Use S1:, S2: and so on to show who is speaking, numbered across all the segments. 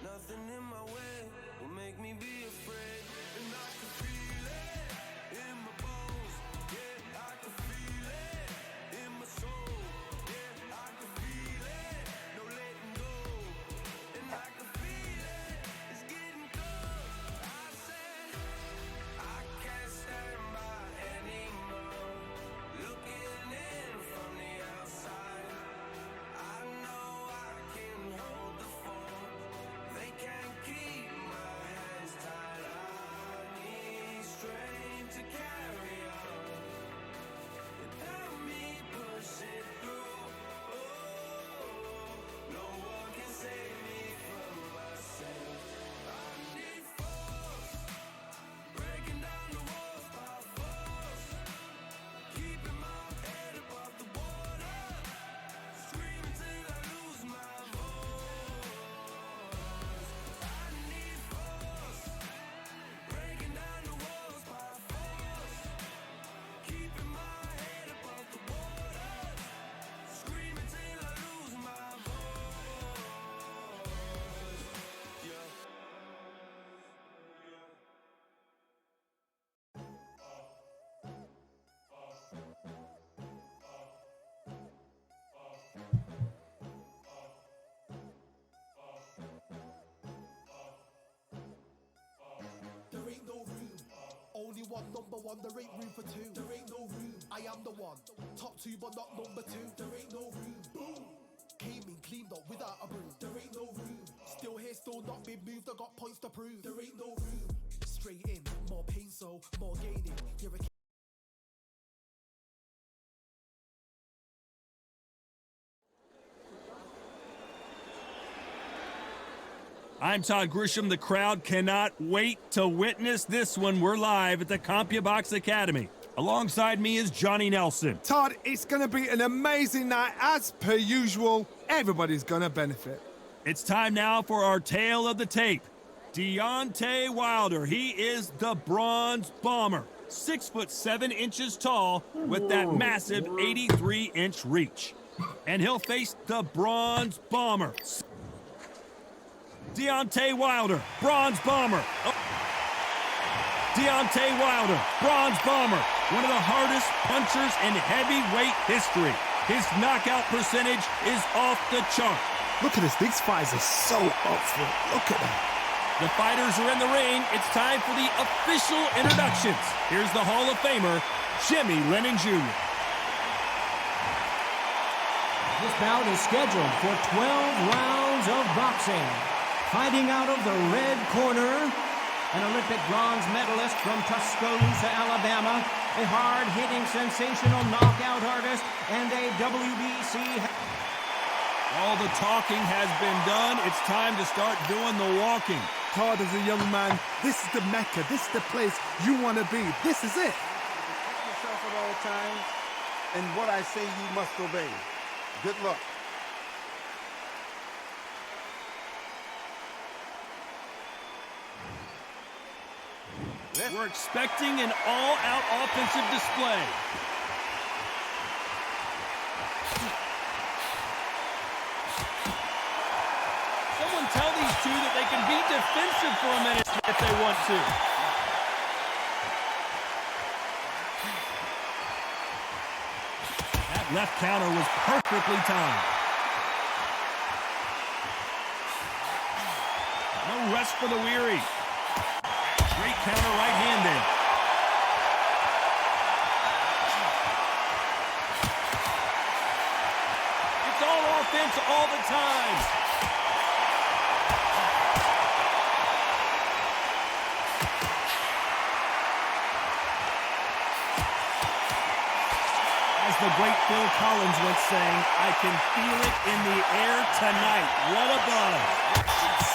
S1: Nothing in my way will make me be afraid, and I can feel it in my bones. Yeah, I can feel it in my soul. Yeah, I can feel it, no letting go, and I can feel it, it's getting close. I said I can't stand by anymore, looking in from the outside. I know I can hold the phone. They can't keep my hands tied. I need strength to carry on without me push it through. Oh, no one can save me from myself. I need force, breaking down the walls by force, keeping my head above the water, screaming till I lose my voice. I need force, breaking down the walls by force, keeping my head above the water, screaming till I lose my voice. Yeah.
S2: There ain't no room. Only one number one, there ain't room for two. There ain't no room. I am the one. Top two, but not number two. There ain't no room. Boom. Came in, cleaned up without a broom. There ain't no room. Still here, still not been moved. I got points to prove. There ain't no room. Straight in, more pain, so more gaining. You're a
S3: I'm Todd Grisham. The crowd cannot wait to witness this one. We're live at the CompuBox Academy. Alongside me is Johnny Nelson.
S4: Todd, it's going to be an amazing night. As per usual, everybody's going to benefit.
S3: It's time now for our tale of the tape. Deontay Wilder. He is the Bronze Bomber. 6'7" tall with that massive 83-inch reach. And he'll face the Bronze Bomber. Deontay Wilder, Bronze Bomber. Oh. Deontay Wilder, Bronze Bomber. One of the hardest punchers in heavyweight history. His knockout percentage is off the chart.
S4: Look at this. These fights are so up for it. Look at that.
S3: The fighters are in the ring. It's time for the official introductions. Here's the Hall of Famer, Jimmy Lennon Jr.
S5: This bout is scheduled for 12 rounds of boxing. Fighting out of the red corner, an Olympic bronze medalist from Tuscaloosa, Alabama, a hard-hitting, sensational knockout artist, and a WBC.
S3: All the talking has been done. It's time to start doing the walking.
S4: Todd, as a young man, this is the Mecca. This is the place you want to be. This is it.
S6: Protect yourself at all times, and what I say you must obey. Good luck.
S3: We're expecting an all-out offensive display. Someone tell these two that they can be defensive for a minute if they want to. That left counter was perfectly timed. No rest for the weary. Great counter right-handed. It's all offense all the time. great Phil Collins once saying, I can feel it in the air tonight. What a buzz.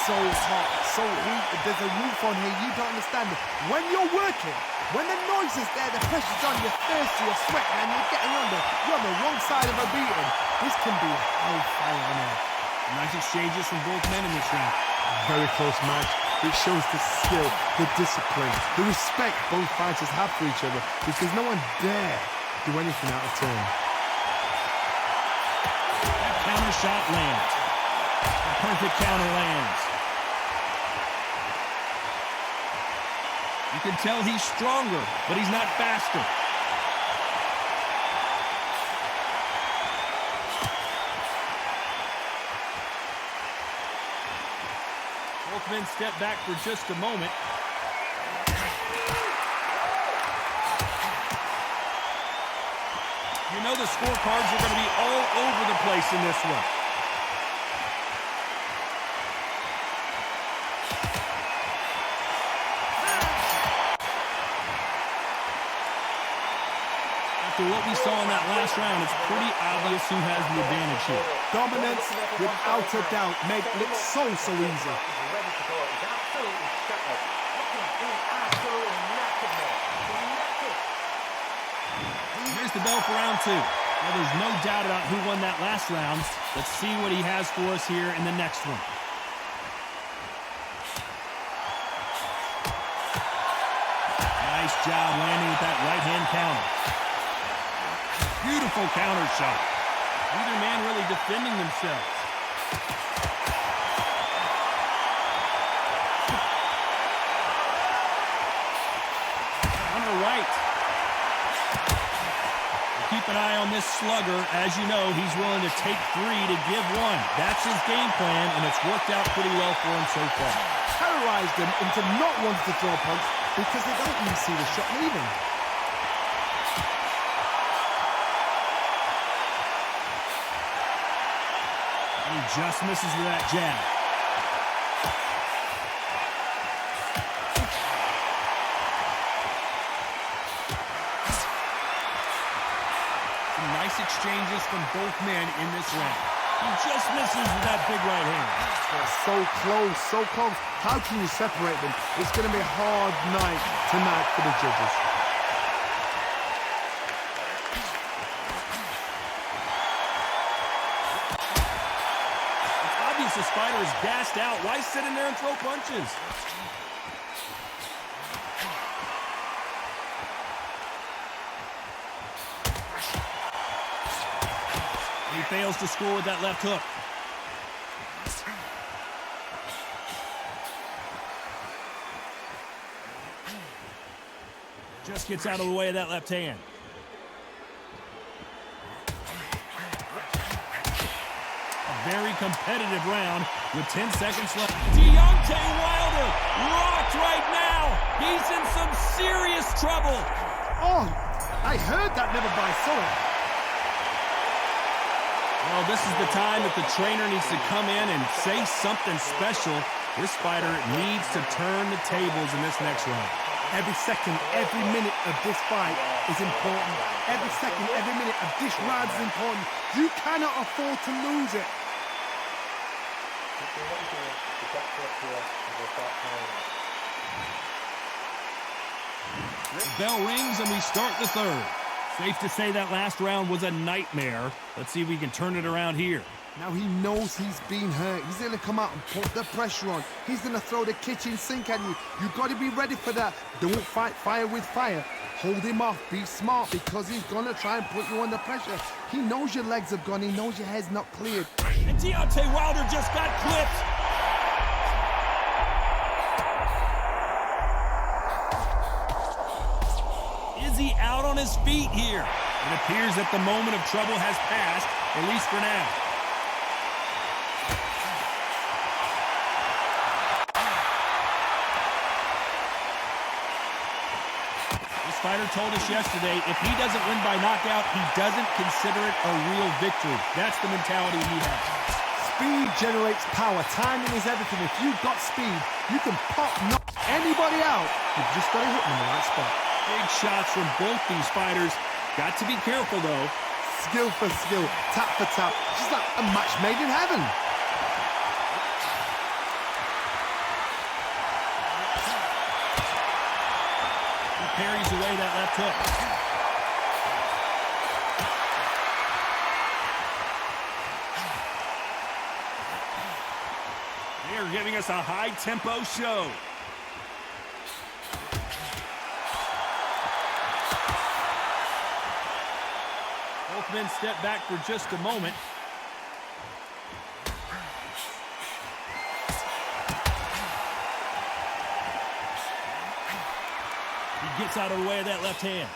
S4: So hot, so heated. There's a roof on here, you don't understand it. When you're working, when the noise is there, the pressure's on, you're thirsty, you're sweating, and you're getting under. You're on the wrong side of a beating. This can be hellfire on earth.
S3: Nice exchanges from both men in this round.
S4: Very close match. It shows the skill, the discipline, the respect both fighters have for each other, because no one dare do anything out of turn.
S3: That counter shot lands. A perfect counter lands. You can tell he's stronger, but he's not faster. Both men step back for just a moment. You know the scorecards are going to be all over the place in this one. After what we saw in that last round, it's pretty obvious who has the advantage here.
S4: Dominance, without a doubt, made it look so easy.
S3: Here's the bell for round two. Well, there's no doubt about who won that last round. Let's see what he has for us here in the next one. Nice job landing with that right-hand counter. Beautiful counter shot. Neither man really defending themselves. Counter right. Keep an eye on this slugger. As you know, he's willing to take three to give one. That's his game plan, and it's worked out pretty well for him so far.
S4: Terrorized them into not wanting to throw a punch because they don't even see the shot leaving.
S3: He just misses with that jab. Some nice exchanges from both men in this round. He just misses with that big right hand.
S4: So close, so close. How can you separate them? It's going to be a hard night tonight for the judges.
S3: This fighter is gassed out. Why sit in there and throw punches? He fails to score with that left hook. Just gets out of the way of that left hand. Very competitive round with 10 seconds left. Deontay Wilder rocked right now. He's in some serious trouble.
S4: Oh, I heard that never by soul.
S3: Well, this is the time that the trainer needs to come in and say something special. This fighter needs to turn the tables in this next round.
S4: Every second, every minute of this fight is important. Every second, every minute of this round is important. You cannot afford to lose it.
S3: The bell rings and we start the third. Safe to say that last round was a nightmare. Let's see if we can turn it around here.
S4: Now he knows he's been hurt. He's going to come out and put the pressure on. He's going to throw the kitchen sink at you. You've got to be ready for that. Don't fight fire with fire. Hold him off. Be smart because he's going to try and put you under pressure. He knows your legs have gone. He knows your head's not cleared.
S3: And Deontay Wilder just got clipped. Is he out on his feet here? It appears that the moment of trouble has passed, at least for now. This fighter told us yesterday, if he doesn't win by knockout, he doesn't consider it a real victory. That's the mentality he has.
S4: Speed generates power. Timing is everything. If you've got speed, you can knock anybody out. You've just got to hit them in the right spot.
S3: Big shots from both these fighters. Got to be careful, though.
S4: skill for skill, tap for tap. Just like a match made in heaven.
S3: He parries away that left hook. They're giving us a high-tempo show. Both men step back for just a moment. He gets out of the way of that left hand.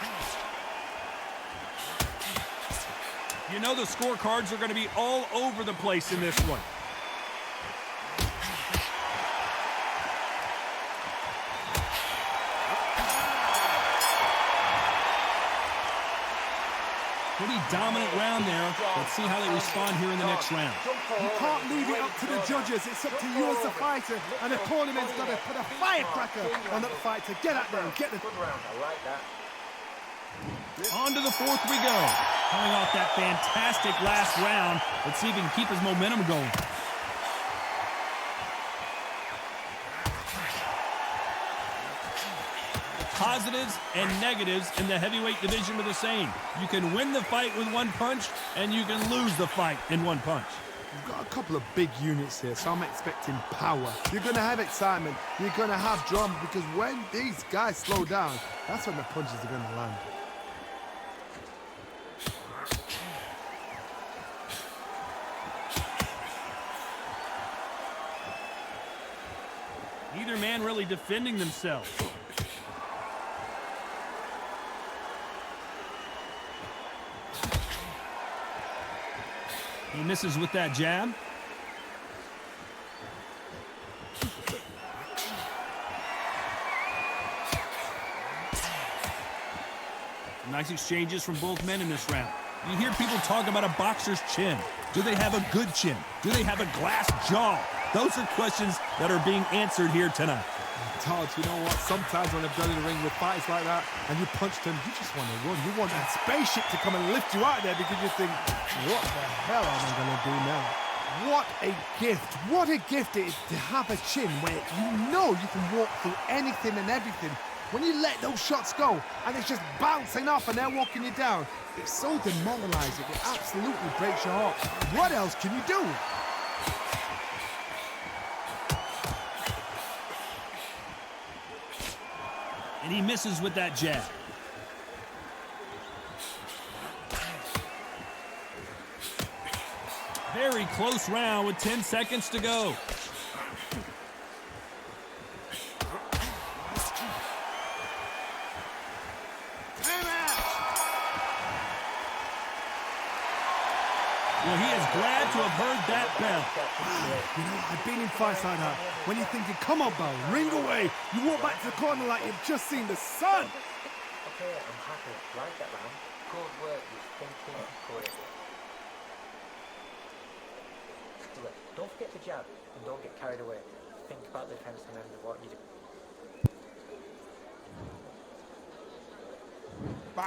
S3: You know the scorecards are going to be all over the place in this one. Pretty dominant round there. Let's see how they respond here in the next round.
S4: You can't leave it up to the judges. It's up to you as the fighter, and the tournament's got to put a firecracker on that fight to get out there and get the...
S7: Good round, I like that.
S3: On to the fourth we go. Coming off that fantastic last round. Let's see if he can keep his momentum going. Positives and negatives in the heavyweight division are the same. You can win the fight with one punch, and you can lose the fight in one punch.
S4: You've got a couple of big units here, so I'm expecting power. You're going to have excitement. You're going to have drama, because when these guys slow down, that's when the punches are going to land.
S3: Neither man really defending themselves. He misses with that jab. Nice exchanges from both men in this round. You hear people talk about a boxer's chin. Do they have a good chin? Do they have a glass jaw? Those are questions that are being answered here tonight.
S4: Todd, you know what? Sometimes when I've done in the ring with fights like that and you punched him, you just want to run. You want that spaceship to come and lift you out of there because you think, what the hell am I going to do now? What a gift. What a gift it is to have a chin where you know you can walk through anything and everything. When you let those shots go and it's just bouncing off and they're walking you down, it's so demoralizing. It absolutely breaks your heart. What else can you do?
S3: And he misses with that jab. Very close round with 10 seconds to go. Well, he is glad to have heard that bell.
S4: You know, I've been in fights like that. When you're thinking, come on, Bell, ring away. You walk back to the corner like you've just seen the sun.
S7: Okay, I'm happy. Like that round. Good work. You're thinking good. Do it. Don't forget the jab and don't get carried away. Think about the defense and remember what you do.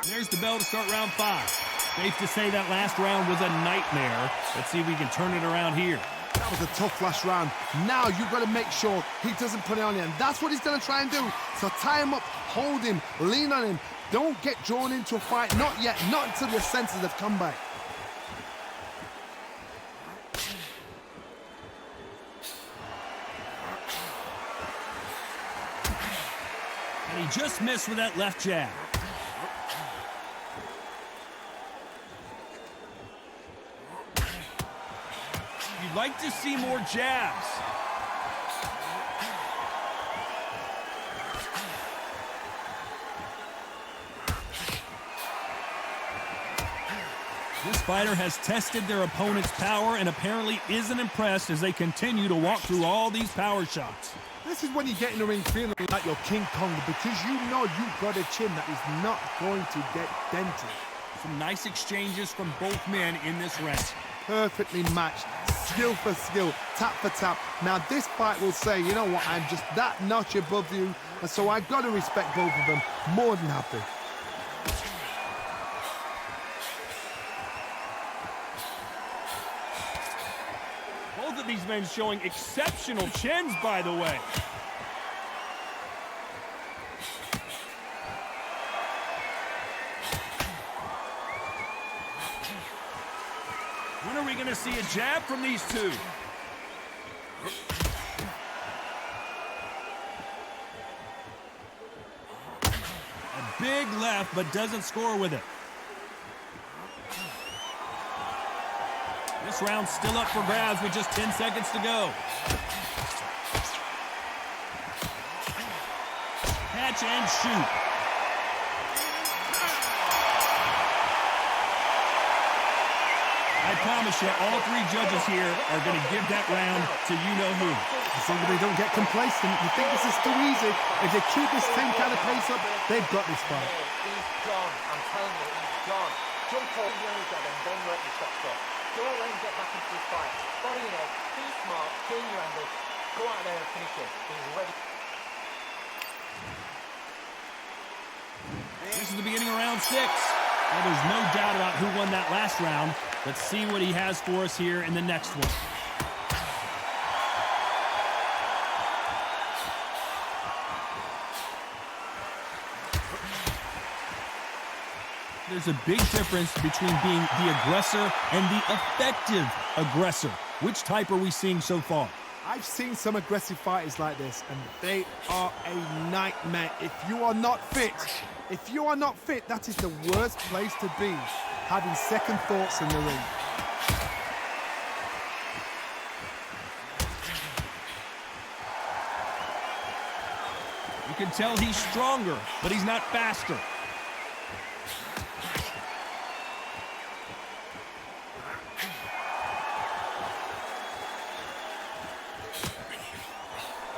S3: There's the bell to start round 5. Safe to say that last round was a nightmare. Let's see if we can turn it around here.
S4: That was a tough last round. Now you've got to make sure he doesn't put it on you, and that's what he's going to try and do. So tie him up, hold him, lean on him. Don't get drawn into a fight. Not yet. Not until your senses have come back.
S3: And he just missed with that left jab. You'd like to see more jabs. This fighter has tested their opponent's power and apparently isn't impressed as they continue to walk through all these power shots.
S4: This is when you get in the ring feeling like you're King Kong, because you know you've got a chin that is not going to get dented.
S3: Some nice exchanges from both men in this round.
S4: Perfectly matched, skill for skill, tap for tap. Now this fight will say, you know what, I'm just that notch above you, and so I've got to respect both of them. More than happy.
S3: men showing exceptional chins, by the way. When are we going to see a jab from these two? A big left, but doesn't score with it. This round's still up for grabs with just 10 seconds to go. Catch and shoot. I promise you, all three judges here are going to give that round to you-know-who.
S4: They don't get complacent. You think this is too easy. If they keep this same kind of pace up, they've got this fight.
S7: He's gone. I'm telling you, he's gone. Jump over the only grab and then work your shots up. Don't let him get back into the fight. Body and head, be smart, gain your angle, go out there and finish him. He's ready.
S3: This is the beginning of round 6. Well, there's no doubt about who won that last round. Let's see what he has for us here in the next one. There's a big difference between being the aggressor and the effective aggressor. Which type are we seeing so far?
S4: I've seen some aggressive fighters like this, and they are a nightmare. If you are not fit, that is the worst place to be, having second thoughts in the ring.
S3: You can tell he's stronger, but he's not faster.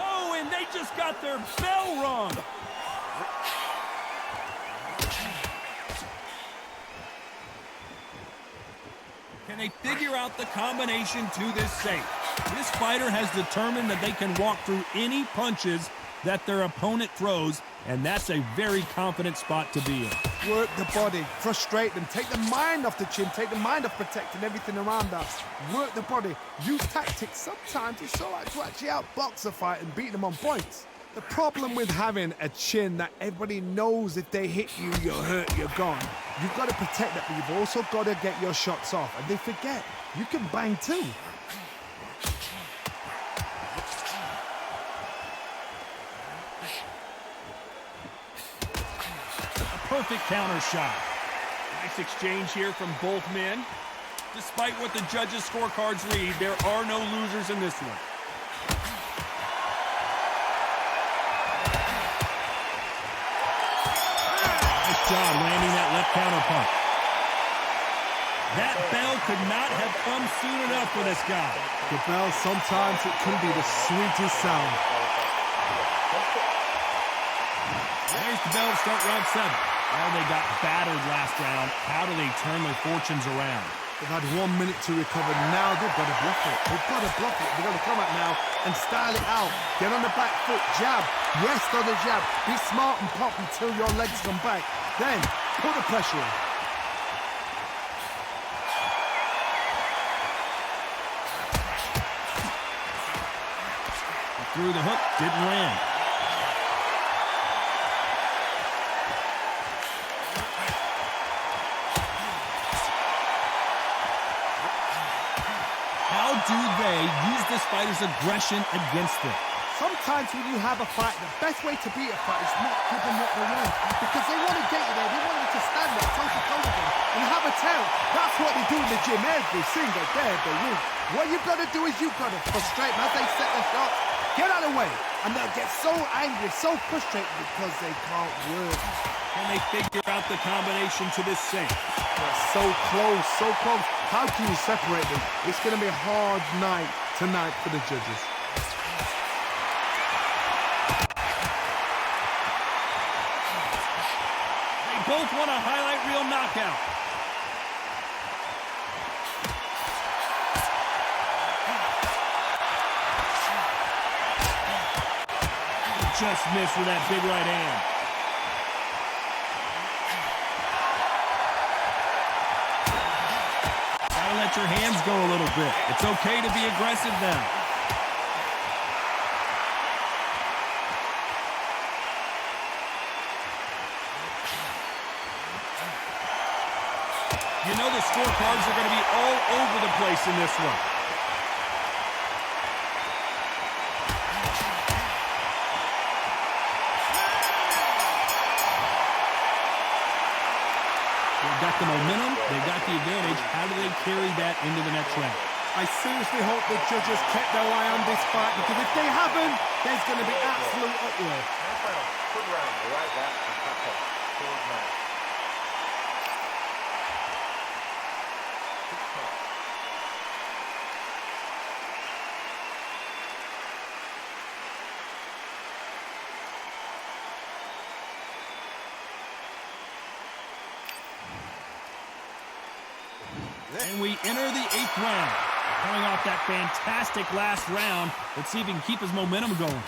S3: Oh, and they just got their bell rung. Can they figure out the combination to this safe? This fighter has determined that they can walk through any punches that their opponent throws, and that's a very confident spot to be in.
S4: Work the body, frustrate them, take the mind off the chin, take the mind off protecting everything around us. Work the body, use tactics. Sometimes it's all right to actually outbox a fight and beat them on points. The problem with having a chin that everybody knows if they hit you, you're hurt, you're gone. You've got to protect that, but you've also got to get your shots off. And they forget, you can bang too.
S3: Perfect counter shot. Nice exchange here from both men. Despite what the judges' scorecards read, there are no losers in this one. Nice job landing that left counter punch. That bell could not have come soon enough for this guy.
S4: The bell, sometimes it can be the sweetest sound.
S3: There's the bell to start round 7. Well, they got battered last round. How do they turn their fortunes around?
S4: They've had 1 minute to recover. Now they've got to bluff it. They've got to bluff it. They've got to come out now and style it out. Get on the back foot, jab, rest on the jab. Be smart and pop until your legs come back. Then put the pressure on.
S3: Threw the hook, didn't land. How do they use this fighter's aggression against them?
S4: Sometimes when you have a fight, the best way to beat a fight is not give them what they want. Because they want to get you there. They want you to stand there toe-to-toe with them and have a tail. That's what they do in the gym every single day of the week. What you've got to do is you've got to frustrate them as they set their shots. Get out of the way. And they'll get so angry, so frustrated because they can't work.
S3: Can they figure out the combination to this sink?
S4: They're so close, so close. How can you separate them? It's going to be a hard night tonight for the judges.
S3: They both want a highlight reel knockout. Just missed with that big right hand. Gotta let your hands go a little bit. It's okay to be aggressive now. You know the scorecards are going to be all over the place in this one. They've got the momentum, they've got the advantage. How do they carry that into the next round?
S4: I seriously hope the judges kept their eye on this fight, because if they haven't, there's going to be absolute uproar.
S7: Good round. I like that. And tap it. Good man.
S3: And we enter the 8th round. Coming off that fantastic last round, let's see if he can keep his momentum going.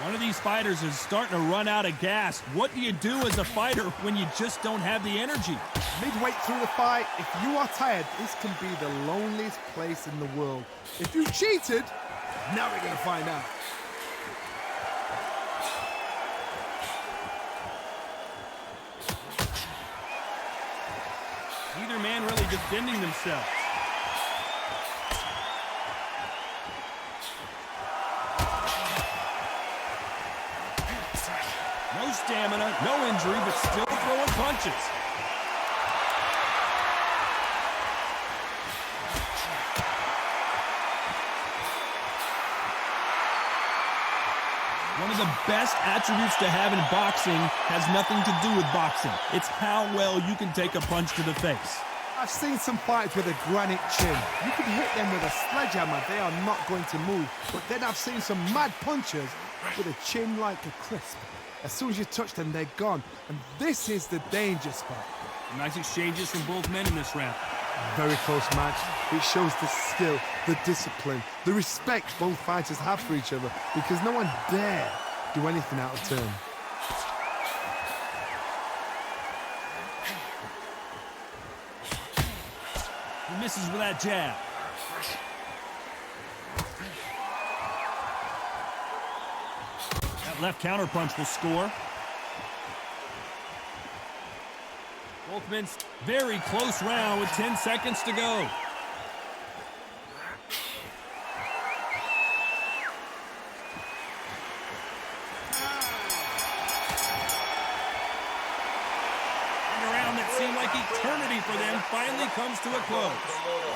S3: One of these fighters is starting to run out of gas. What do you do as a fighter when you just don't have the energy?
S4: Midway through the fight, if you are tired, this can be the loneliest place in the world. If you cheated, now we're going to find out.
S3: Neither man really defending themselves. No stamina, no injury, but still throwing punches. One of the best attributes to have in boxing has nothing to do with boxing. It's how well you can take a punch to the face.
S4: I've seen some fighters with a granite chin. You can hit them with a sledgehammer, they are not going to move. But then I've seen some mad punchers with a chin like a crisp. As soon as you touch them, they're gone. And this is the danger spot.
S3: Nice exchanges from both men in this round.
S4: Very close match. It shows the skill, the discipline, the respect both fighters have for each other, because no one dare do anything out of turn.
S3: He misses with that jab. That left counterpunch will score. Both men, very close round with 10 seconds to go. And a round that seemed like eternity for them finally comes to a close.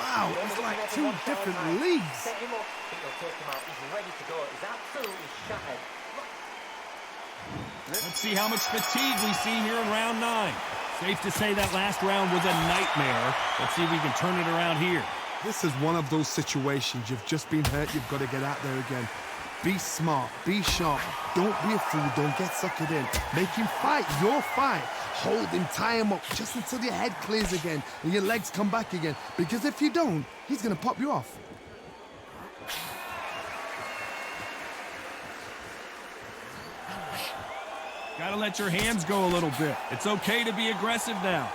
S4: Wow, it's like two different leagues.
S7: Set him up. He'll take him out. He's ready to go. He's absolutely shattered.
S3: Let's see how much fatigue we see here in round 9. Safe to say that last round was a nightmare. Let's see if we can turn it around here.
S4: This is one of those situations. You've just been hurt, you've got to get out there again. Be smart, be sharp, don't be a fool, don't get suckered in. Make him fight your fight. Hold him, tie him up just until your head clears again and your legs come back again. Because if you don't, he's going to pop you off.
S3: Gotta let your hands go a little bit. It's okay to be aggressive now.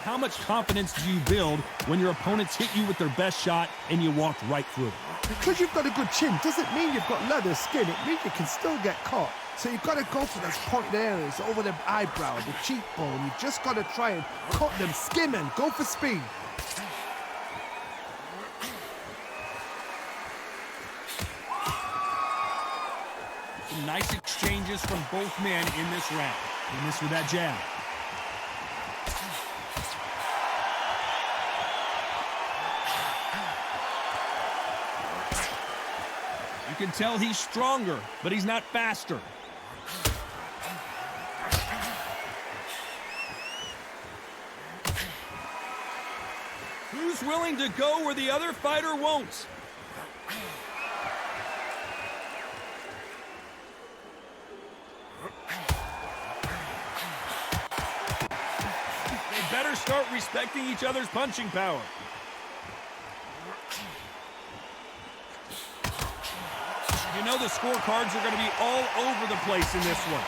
S3: How much confidence do you build when your opponents hit you with their best shot and you walked right through it?
S4: Because you've got a good chin doesn't mean you've got leather skin. It means you can still get caught. So you've got to go for those pointed areas over the eyebrow, the cheekbone. You've just got to try and cut them, skim them, go for speed.
S3: Some nice exchanges from both men in this round. He missed with that jab. You can tell he's stronger, but he's not faster. Who's willing to go where the other fighter won't? They better start respecting each other's punching power. You know the scorecards are going to be all over the place in this one.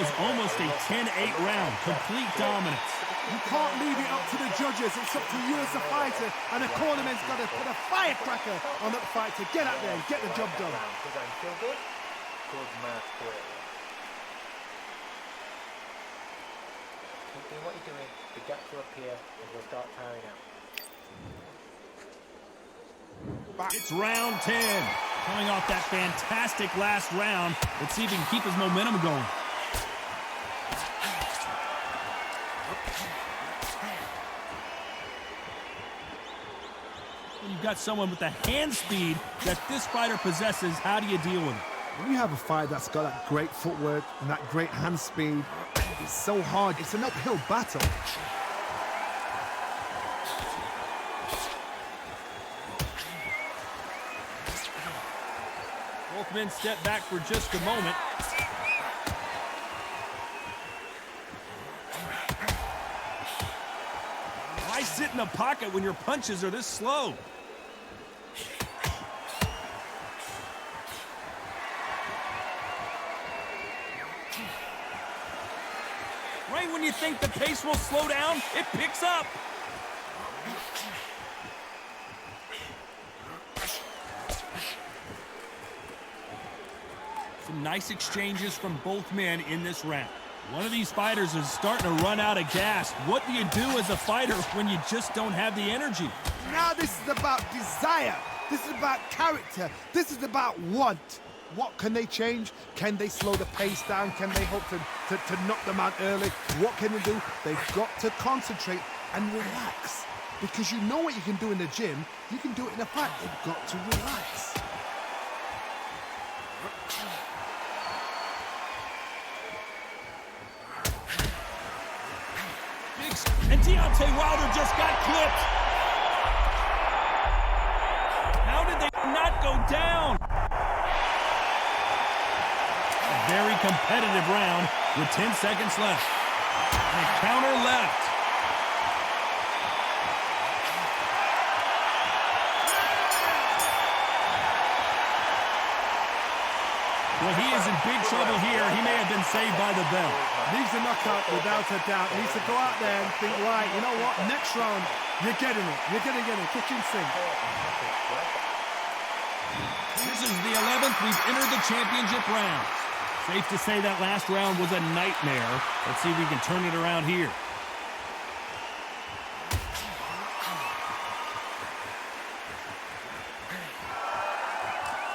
S3: was almost a 10-8 round. Complete dominance.
S4: You can't leave it up to the judges. It's up to you as a fighter, and a cornerman's got to put a firecracker on that fight to get out there and get the job done.
S7: Does that feel good? Good match, great. Keep doing what you're doing. The gap will appear, and you'll start tiring out.
S3: It's round 10. Coming off that fantastic last round. Let's see if he can keep his momentum going. When you've got someone with the hand speed that this fighter possesses, how do you deal with it?
S4: When you have a fight that's got that great footwork and that great hand speed, it's so hard. It's an uphill battle.
S3: Both men step back for just a moment. Why sit in the pocket when your punches are this slow? Right when you think the pace will slow down, it picks up. Some nice exchanges from both men in this round. One of these fighters is starting to run out of gas. What do you do as a fighter when you just don't have the energy?
S4: Now this is about desire. This is about character. This is about want. What can they change? Can they slow the pace down? Can they hope to knock them out early? What can they do? They've got to concentrate and relax. Because you know what you can do in the gym, you can do it in a fight. They've got to relax.
S3: And Deontay Wilder just got clipped. How did they not go down? A very competitive round with 10 seconds left. And a counter left. Well, he is in big trouble here. He may have been saved by the bell.
S4: Needs a knockout without a doubt. Needs to go out there and think, right, you know what? Next round, you're getting it. You're going to get it. Kitchen sink.
S3: This is the 11th we've entered the championship round. Safe to say that last round was a nightmare. Let's see if we can turn it around here.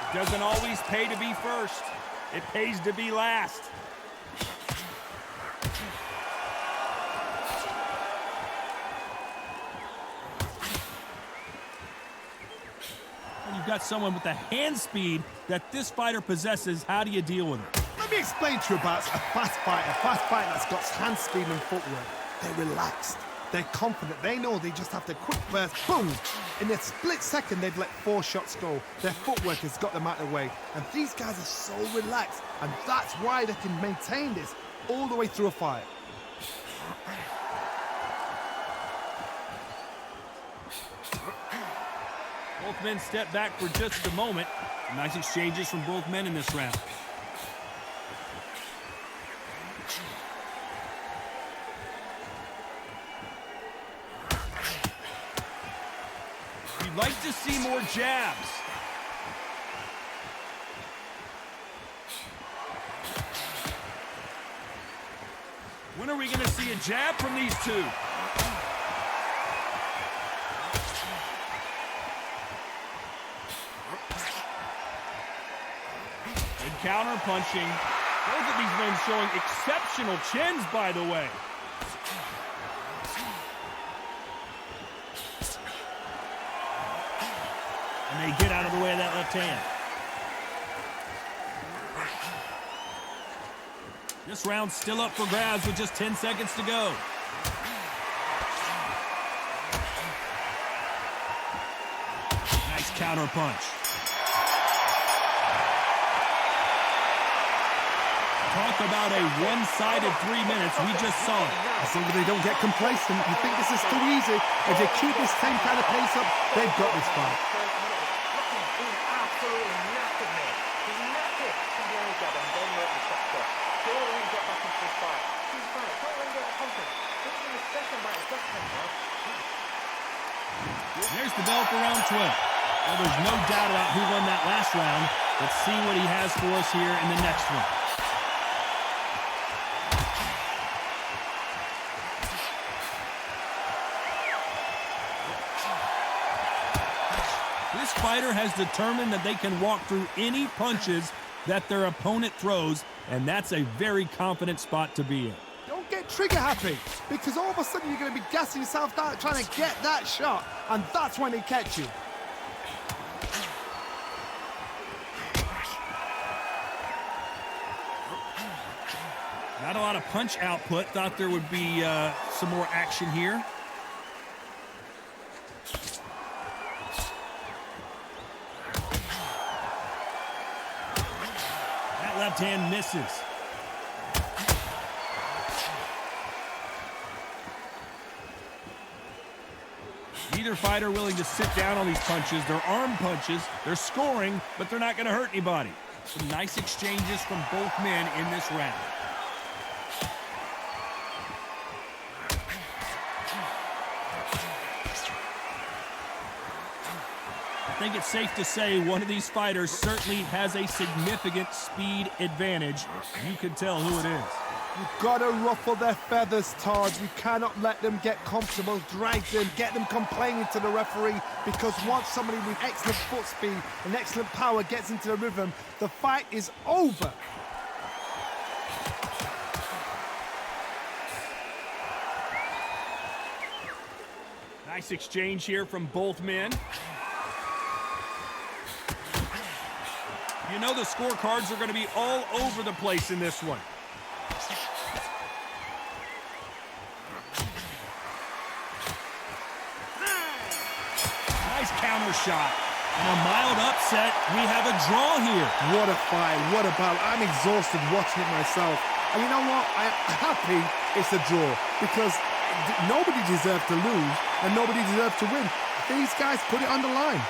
S3: It doesn't always pay to be first. It pays to be last. When you've got someone with the hand speed that this fighter possesses, how do you deal with it?
S4: Let me explain to you about a fast fighter that's got hand speed and footwork. They're relaxed. They're confident. They know they just have to quick burst, boom. In a split second, they've let 4 shots go. Their footwork has got them out of the way. And these guys are so relaxed. And that's why they can maintain this all the way through a fight.
S3: Both men step back for just a moment. Nice exchanges from both men in this round. You'd like to see more jabs. When are we going to see a jab from these two? Good counter punching. Both of these men showing exceptional chins, by the way. And they get out of the way of that left hand. This round's still up for grabs with just 10 seconds to go. Nice counter punch. Talk about a one-sided 3 minutes. We just saw it.
S4: As long as they don't get complacent, you think this is too easy. If they keep this same kind of pace up, they've got this fight.
S7: He's absolutely knackered, mate. He's knackered. He's the only jab and then let the shot go. Go and get back into the confidence. This is the second by adjustment now.
S3: There's the bell for round 12. Well, there's no doubt about who won that last round. Let's see what he has for us here in the next one. This fighter has determined that they can walk through any punches that their opponent throws, and that's a very confident spot to be in.
S4: Don't get trigger happy, because all of a sudden you're going to be gassing yourself out trying to get that shot, and that's when they catch you.
S3: Not a lot of punch output. Thought there would be some more action here. That left hand misses. Neither fighter willing to sit down on these punches. They're arm punches. They're scoring, but they're not going to hurt anybody. Some nice exchanges from both men in this round. I think it's safe to say one of these fighters certainly has a significant speed advantage. You can tell who it is.
S4: You've got to ruffle their feathers, Todd. You cannot let them get comfortable, drag them, get them complaining to the referee, because once somebody with excellent foot speed and excellent power gets into the rhythm, the fight is over.
S3: Nice exchange here from both men. You know the scorecards are going to be all over the place in this one. Nice counter shot. And a mild upset. We have a draw here.
S4: What a fight, what a battle. I'm exhausted watching it myself. And you know what? I'm happy it's a draw, because nobody deserved to lose and nobody deserved to win. These guys put it on the line.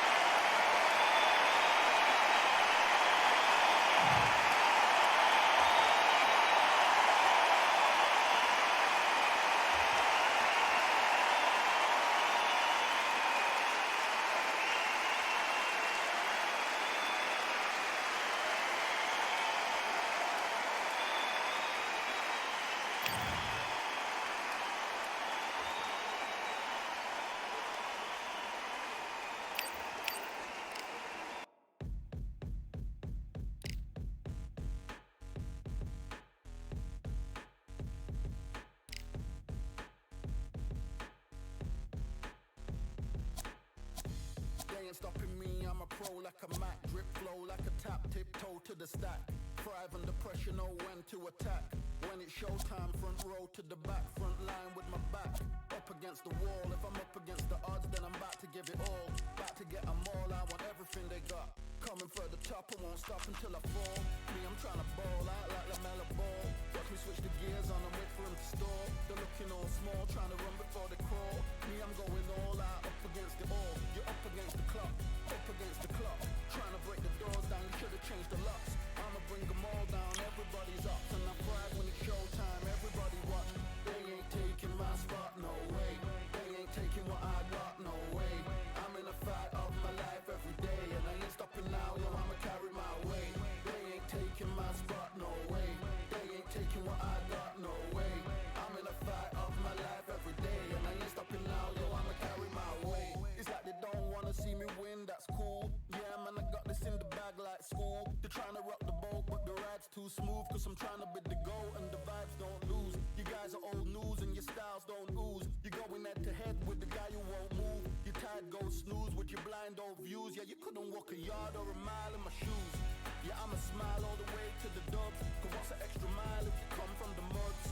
S2: They ain't stopping me, I'm a pro like a Mac. Drip flow like a tap, tiptoe to the stack. Thrive under pressure, know when to attack. When it's showtime, front row to the back. Front line with my back up against the wall. If I'm up against the odds, then I'm about to give it all. About to get them all, I want everything they got. Coming for the top, I won't stop until I fall. Me, I'm trying to ball out like LaMelo Ball. Watch me switch the gears on and wait for him to stall. They're looking all small, trying to run before they crawl. Me, I'm going all out, up against it all. You're up against the clock, up against the clock. Trying to break the doors down, you should have changed the locks. I'ma bring them all down, everybody's up. And I thrive when it's showtime, everybody watch. They ain't taking my spot, no way. They ain't taking what I got, no way. I'm in a fight of my life every day, and I ain't stopping now, yo, I'ma carry my weight. They ain't taking my spot, no way. They ain't taking what I got, no way. I'm in a fight of my life every day, and I ain't stopping now, yo, I'ma carry my weight. It's like they don't wanna see me win, that's cool. Yeah, man, I got this in the bag like school. They're trying to rock the boat, but the ride's too smooth, cause I'm trying to bid the goal, and the vibes don't lose. You guys are old news, and your styles don't ooze. You're going head to head with the guy who won't move. Your tide goes snooze with your blind old views. Yeah, you couldn't walk a yard or a mile in my shoes. Yeah, I'ma smile all the way to the dubs, cause what's an extra mile if you come from the muds?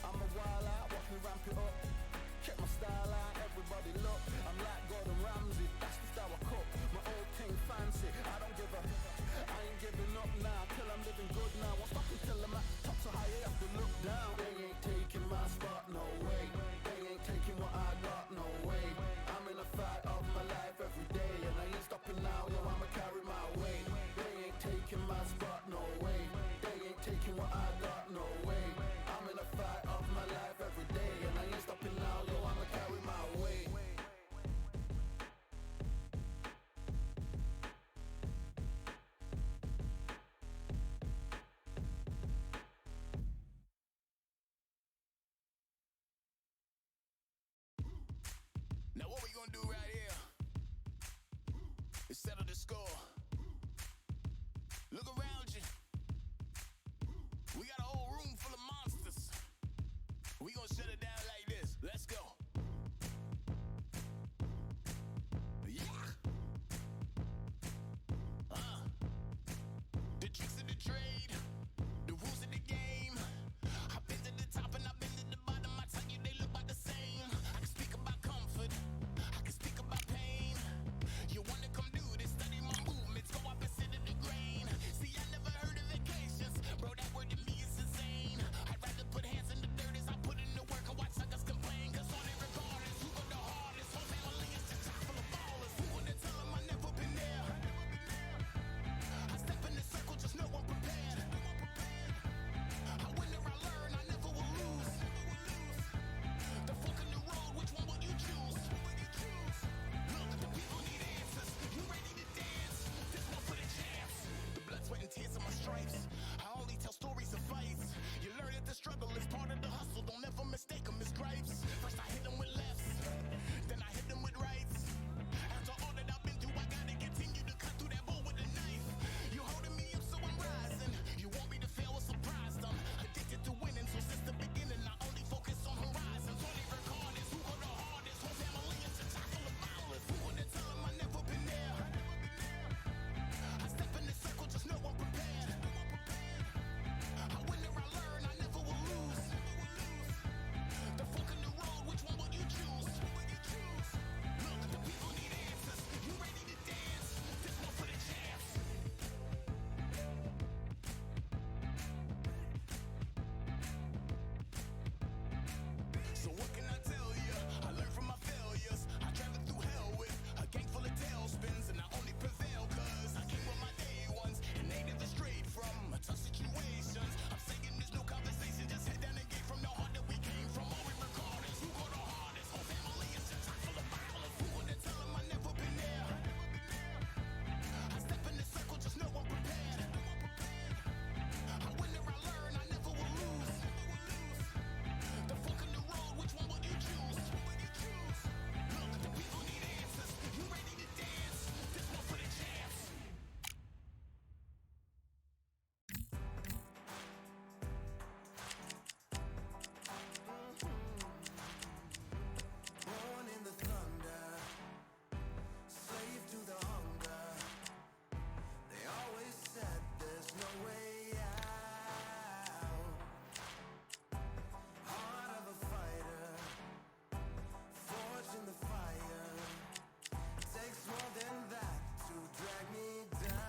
S2: I'm a wild out, watch me ramp it up. Check my style out, everybody look. I'm like Gordon Ramsay, that's the style I cook. My old team fancy, I don't give a. I ain't giving up now, till I'm living good now. Won't stop until I'm at top so high, I have to look down. They ain't taking my spot, no way. They ain't taking what I got, no way. I'm in a fight of my life every day, and I ain't stopping now, yo, I'ma carry my weight. They ain't taking my spot, no way. They ain't taking what I got, no way. I'm in a fight of my life every day.
S1: score. Look around you. We got a whole room full of monsters. We gonna shut it down like this. Let's go. Yeah. The tricks of the trade, the rules of the game. I've been to the top and I've been to the bottom. I tell you they look about the same. I can speak about comfort, I can speak about pain. You wanna come do this, study my movements, go opposite of the grain. See, I never heard of vacations, bro, that word to me is insane. I'd rather put hands in the dirt as I put in the work and watch suckers complain. Cause all they regard is who go the hardest. Whole family is just chock full of ballers. Who wanna tell them I never been there? I step in the circle, just know I'm prepared. I win or I learn, I never will lose. The fork in the road, which one will you choose? Look, the people need answers. You ready to dance? This one for the champs. The blood, sweat, and tears of my stripes. I only tell stories of fights. You learn that the struggle is part of the hustle. Don't ever mistake them as gripes. First I hit them with lefts, then I hit them with rights. After all that I've been through, I gotta continue to cut through that bull with a knife. You holding me up, so I'm rising. You want me to fail or surprise them. Addicted to winning, so since the beginning, I only focus on horizons. All they record is who go the hardest. Whole family is a chock full of ballers. Who wanna tell them I never been there? I step in the circle, just know I'm prepared. I win or I learn, I never will lose. The fork in the road, which one will you choose? Look, the people need answers. You ready to dance? This one for the champs. So what can I tell you? I learned from my failures. I traveled through hell with a gang full of tailspins, and I only prevail cause I came with my day ones and they never strayed from tough situations. I'm saying there's no conversation, just head down and get from the heart that we came from. All we record is who go the hardest. Whole family is just chock full of ballers. Who wanna tell them I never been there? I step in the circle, just know I'm prepared. I win or I learn, I never will lose. The fork in the road, which one will you choose? Look, the people need answers. You ready to dance? This one for the champs. Born in the thunder, slave to the hunger. They always said there's no way out. Heart of a fighter, forged in the fire. Takes more than that to drag me down.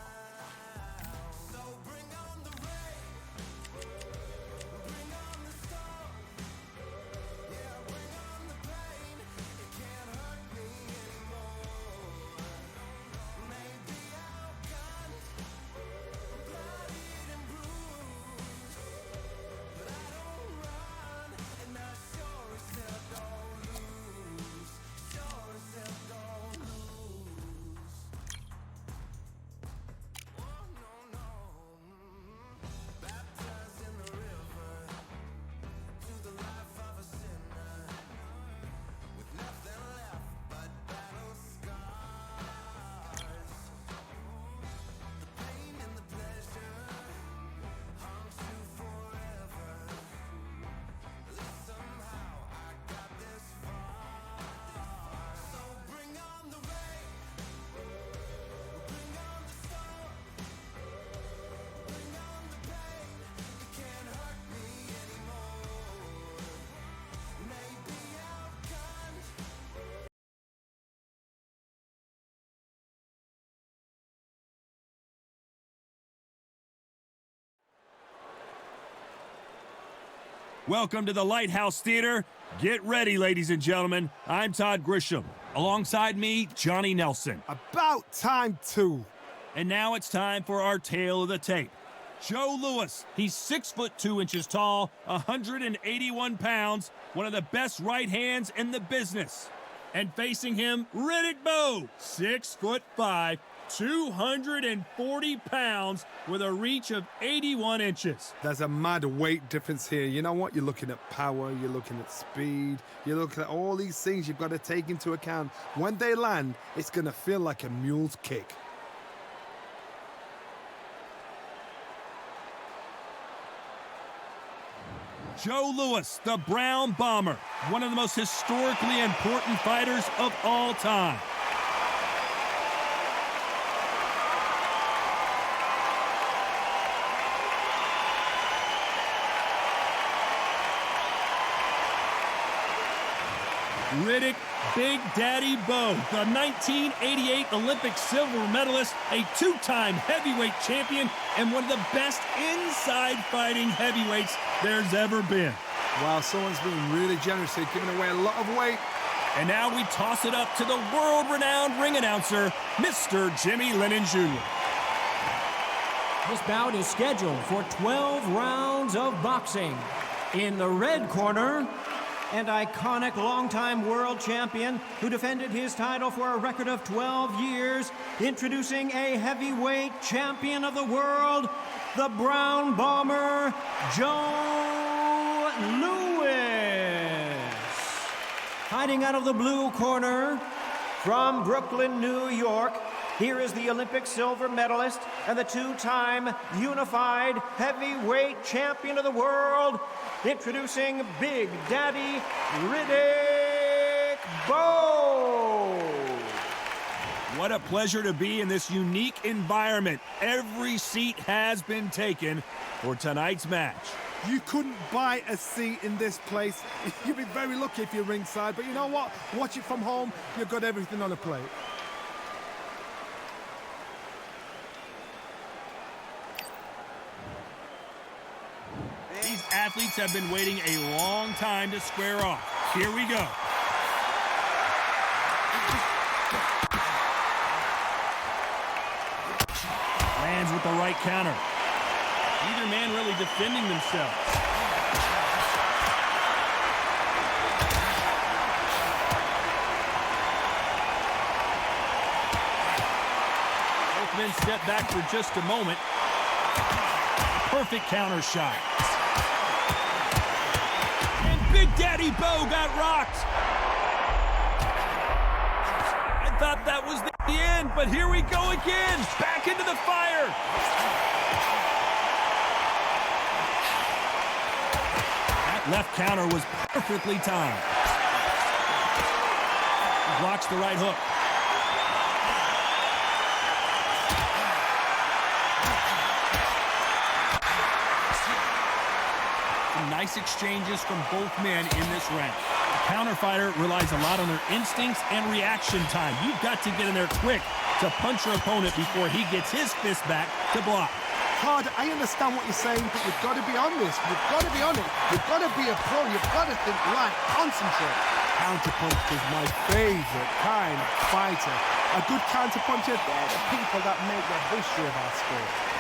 S1: So bring on the rain, bring on the storm. Yeah, bring on the pain. It can't hurt me anymore. Maybe outgunned, bloodied and bruised, but I don't run, and I sure as hell don't lose. Sure as hell don't lose. Oh no no. Baptized in the river to the life of a sinner, with nothing left but battle scars. The pain and the pleasure haunts you forever. At least somehow I got this far. So bring on the rain, bring on the storm, bring on the pain. It can't hurt me anymore. Maybe outgunned.
S3: Welcome to the Lighthouse Theater. Get ready, ladies and gentlemen. I'm Todd Grisham. Alongside me, Johnny Nelson.
S4: About time too.
S3: And now it's time for our tale of the tape. Joe Louis. He's 6'2" tall, 181 pounds, one of the best right hands in the business. And facing him, Riddick Bowe, 6'5", 240 pounds, with a reach of 81 inches.
S4: There's a mad weight difference here. You know what? You're looking at power, you're looking at speed, you're looking at all these things you've got to take into account. When they land, it's going to feel like a mule's kick.
S3: Joe Louis, the Brown Bomber, one of the most historically important fighters of all time. Riddick Big Daddy Bo, the 1988 Olympic silver medalist, a two-time heavyweight champion, and one of the best inside fighting heavyweights there's ever been.
S4: Wow, someone's been really generous here, giving away a lot of weight.
S3: And now we toss it up to the world-renowned ring announcer, Mr. Jimmy Lennon Jr.
S5: This bout is scheduled for 12 rounds of boxing. In the red corner, and iconic longtime world champion who defended his title for a record of 12 years, introducing a heavyweight champion of the world, the Brown Bomber, Joe Louis. Fighting out of the blue corner, from Brooklyn, New York, here is the Olympic silver medalist and the two-time unified heavyweight champion of the world, introducing Big Daddy Riddick Bowe.
S3: What a pleasure to be in this unique environment. Every seat has been taken for tonight's match.
S4: You couldn't buy a seat in this place. You'd be very lucky if you're ringside, but you know what? Watch it from home. You've got everything on a plate.
S3: These athletes have been waiting a long time to square off. Here we go. Lands with the right counter. Neither man really defending themselves. Both men step back for just a moment. Perfect counter shot. And Big Daddy Bowe got rocked. I thought that was the end, but here we go again. Back into the fire. That left counter was perfectly timed. Blocks the right hook. Nice exchanges from both men in this round. A counter fighter relies a lot on their instincts and reaction time. You've got to get in there quick to punch your opponent before he gets his fist back to block.
S4: Todd, I understand what you're saying, but you've got to be on this. You've got to be on it. You've got to be a pro. You've got to think right. Concentrate. Counterpunch is my favorite kind of fighter. A good counterpuncher, they're the people that make the history of our sport.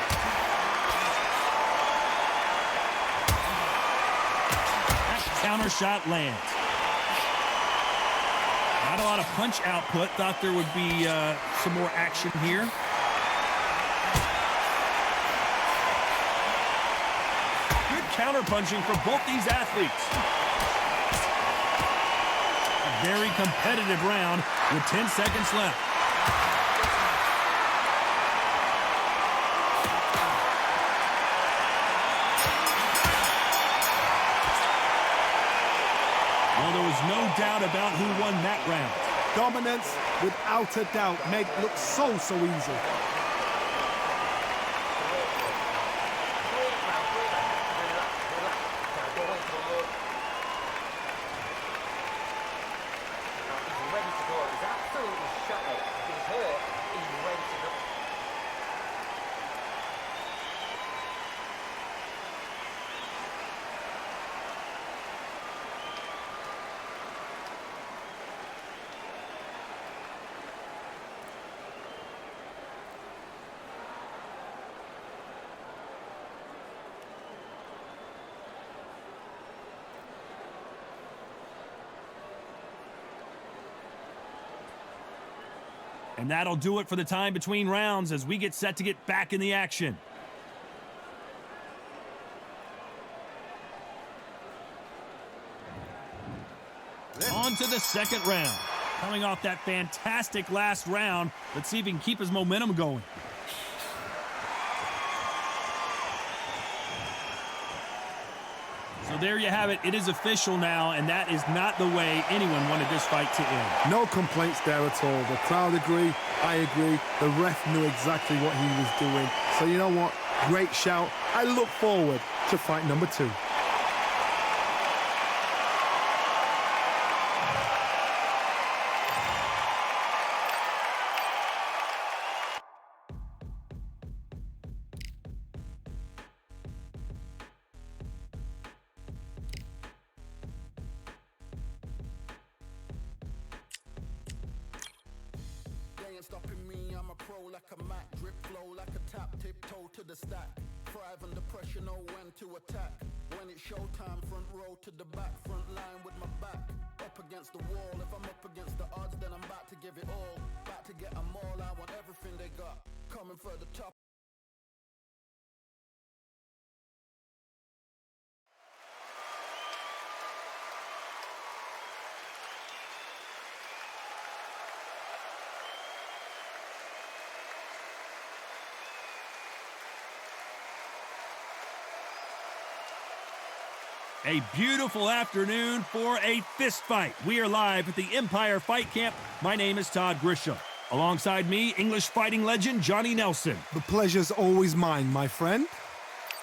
S3: Counter shot lands. Not a lot of punch output. Thought there would be some more action here. Good counter punching for both these athletes. A very competitive round with 10 seconds left. No doubt about who won that round.
S4: Dominance, without a doubt, made it look so easy.
S3: And that'll do it for the time between rounds as we get set to get back in the action. On to the second round. Coming off that fantastic last round, let's see if he can keep his momentum going. So there you have it. It is official now, and that is not the way anyone wanted this fight to end.
S4: No complaints there at all. The crowd agree, I agree. The ref knew exactly what he was doing. So you know what? Great shout. I look forward to fight number 2.
S2: They ain't stopping me, I'm a pro like a Mac. Drip flow like a tap, tiptoe to the stack. Thrive under pressure, know when to attack. When it's showtime, front row to the back. Front line with my back up against the wall. If I'm up against the odds, then I'm about to give it all. About to get them all, I want everything they got. Coming for the top.
S3: A beautiful afternoon for a fist fight. We are live at the Empire Fight Camp. My name is Todd Grisham. Alongside me, English fighting legend Johnny Nelson.
S4: The pleasure's always mine, my friend.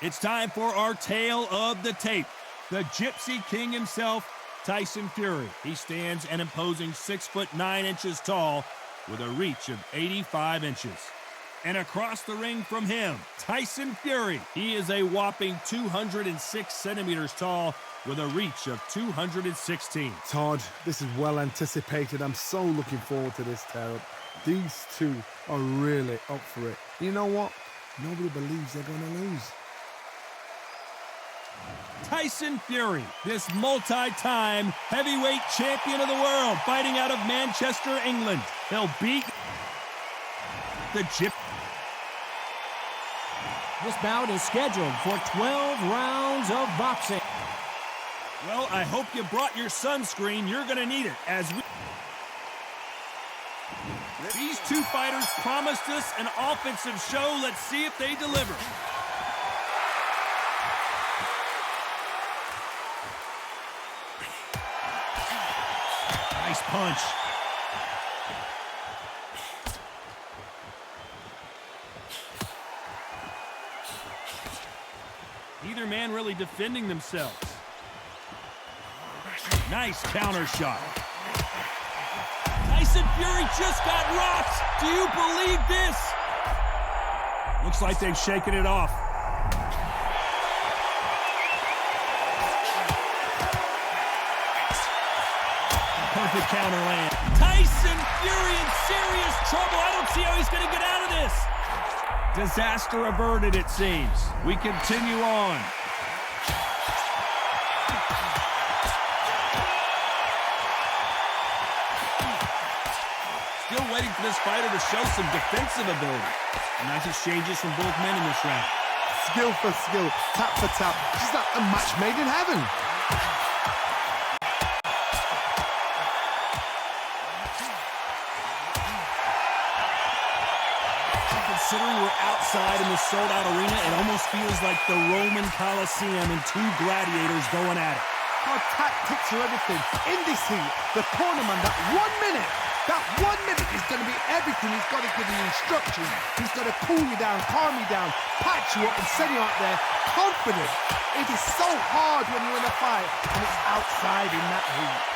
S3: It's time for our tale of the tape. The Gypsy King himself, Tyson Fury. He stands an imposing 6'9" tall with a reach of 85 inches. And across the ring from him, Tyson Fury. He is a whopping 206 centimeters tall with a reach of 216.
S4: Todd, this is well anticipated. I'm so looking forward to this tear-up. These two are really up for it. You know what? Nobody believes they're going to lose.
S3: Tyson Fury, this multi-time heavyweight champion of the world, fighting out of Manchester, England. He'll beat the Gypsy.
S5: This bout is scheduled for 12 rounds of boxing.
S3: Well, I hope you brought your sunscreen. You're going to need it as we... These two fighters promised us an offensive show. Let's see if they deliver. Nice punch. Neither man really defending themselves. Nice counter shot. Tyson Fury just got rocked. Do you believe this? Looks like they've shaken it off. Perfect counter land. Tyson Fury in serious trouble. I don't see how he's going to get out of this. Disaster averted, it seems. We continue on. Still waiting for this fighter to show some defensive ability. Nice exchanges from both men in this round.
S4: Skill for skill, tap for tap. Just like a match made in heaven.
S3: Considering we're outside in the sold-out arena, it almost feels like the Roman Colosseum and two gladiators going at it.
S4: Our tactics are everything. In this heat, the cornerman, that 1 minute is going to be everything. He's got to give you instructions. He's got to cool you down, calm you down, patch you up and send you out there confident. It is so hard when you're in a fight and it's outside in that heat.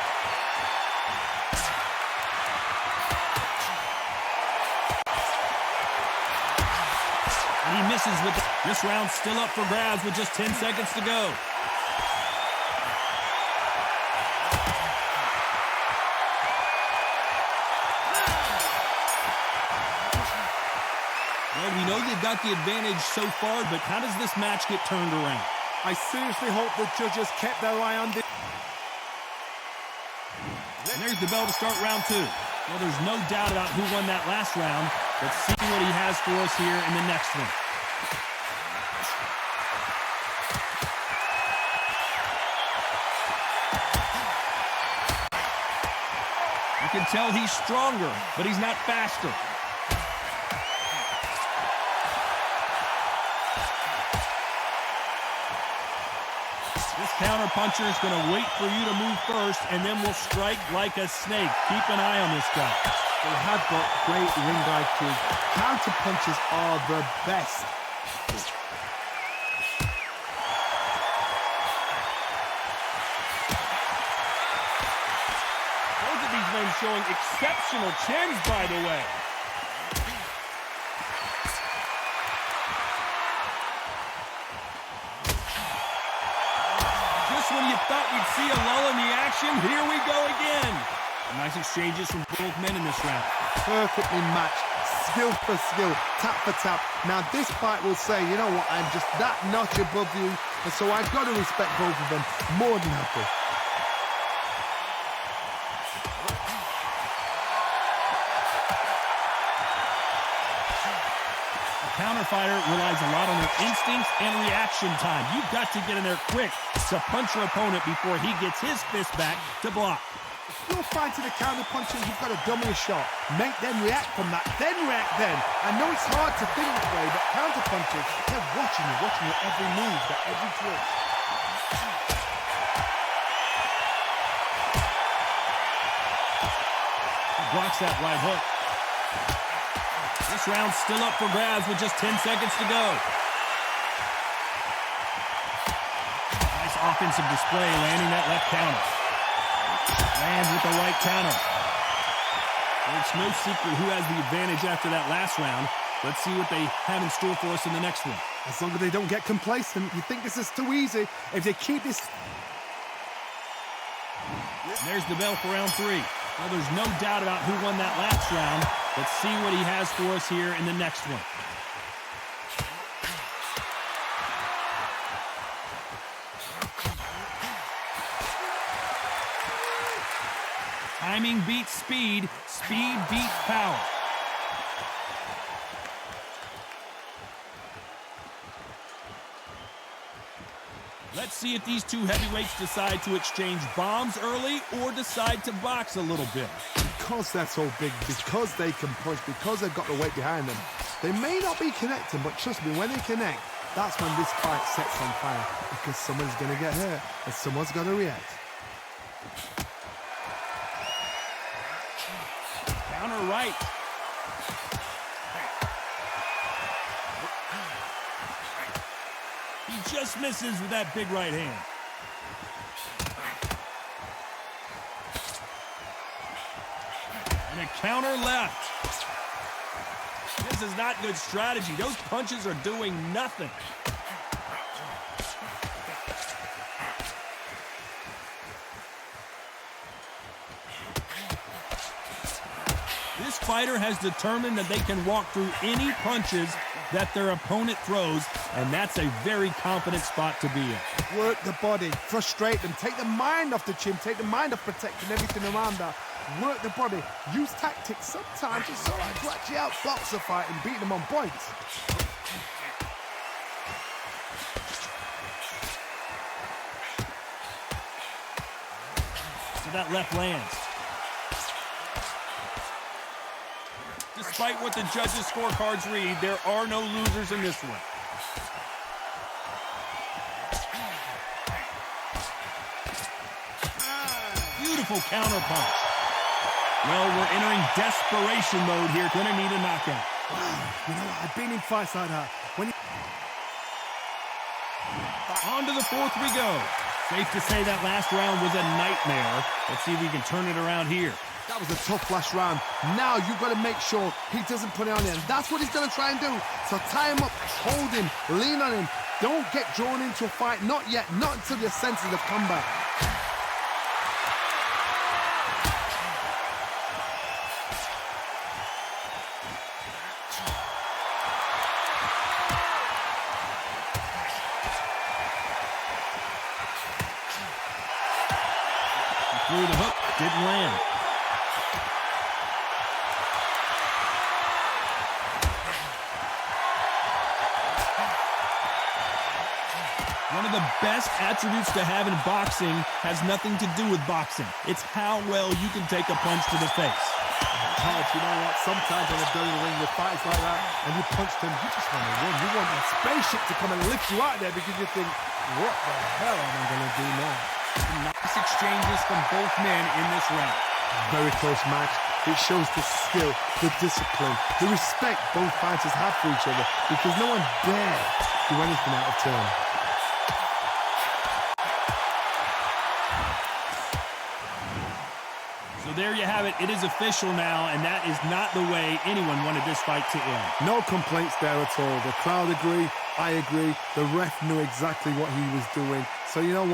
S3: And he misses with this round still up for grabs with just 10 seconds to go. Well, we know they've got the advantage so far, but how does this match get turned around?
S4: I seriously hope the judges kept their eye on this.
S3: And there's the bell to start round 2. Well, there's no doubt about who won that last round. Let's see what he has for us here in the next one. You can tell he's stronger, but he's not faster. This counterpuncher is going to wait for you to move first and then will strike like a snake. Keep an eye on this guy.
S4: They have got great ring IQ. Counter punches are the best.
S3: Both of these men showing exceptional chins, by the way. Just when you thought we'd see a lull in the action, here we go again. Nice exchanges from both men in this round.
S4: Perfectly matched, skill for skill, tap for tap. Now this fight will say, you know what, I'm just that notch above you, and so I've got to respect both of them more than happy.
S3: The counter fighter relies a lot on their instincts and reaction time. You've got to get in there quick to punch your opponent before he gets his fist back to block.
S4: You're fighting the counter punches, you've got to dummy a shot. Make them react from that, then react then. I know it's hard to think that way, but counter punches, they're watching your every move, every twitch.
S3: He blocks that right hook. This round's still up for grabs with just 10 seconds to go. Nice offensive display, landing that left counter. Lands with the right counter. Well, it's no secret who has the advantage after that last round. Let's see what they have in store for us in the next one.
S4: As long as they don't get complacent, you think this is too easy. If they keep this...
S3: And there's the bell for round 3. Well, there's no doubt about who won that last round. Let's see what he has for us here in the next one. Timing beats speed, speed beats power. Let's see if these two heavyweights decide to exchange bombs early or decide to box a little bit.
S4: Because they're so big, because they can punch, because they've got the weight behind them, they may not be connecting, but trust me, when they connect, that's when this fight sets on fire, because someone's going to get hurt and someone's going to react.
S3: Counter right. He just misses with that big right hand. And a counter left. This is not good strategy. Those punches are doing nothing. This fighter has determined that they can walk through any punches that their opponent throws, and that's a very confident spot to be in.
S4: Work the body, frustrate them, take the mind off the chin, take the mind off protecting everything around that. Work the body, use tactics. Sometimes it's all right to actually outbox a fight and beat them on points.
S3: So that left lands. Despite what the judges' scorecards read, there are no losers in this one. Beautiful counter punch. Well, we're entering desperation mode here. Gonna need a knockout.
S4: You know what? I've been in fights like that.
S3: On to the fourth we go. Safe to say that last round was a nightmare. Let's see if we can turn it around here.
S4: That was a tough last round. Now you've got to make sure he doesn't put it on him. That's what he's going to try and do. So tie him up, hold him, lean on him. Don't get drawn into a fight. Not yet. Not until your senses have come back.
S3: He threw the hook, didn't land. One of the best attributes to have in boxing has nothing to do with boxing. It's how well you can take a punch to the face.
S4: God, you know what? Sometimes when they're going in the ring with fights like that, and you punch them, you just want to run. You want that spaceship to come and lift you out there because you think, what the hell am I going to do now?
S3: Nice exchanges from both men in this round.
S4: Very close match. It shows the skill, the discipline, the respect both fighters have for each other because no one dare do anything out of turn.
S3: So there you have it. It is official now, and that is not the way anyone wanted this fight to end.
S4: No complaints there at all. The crowd agree, I agree. The ref knew exactly what he was doing. So you know what?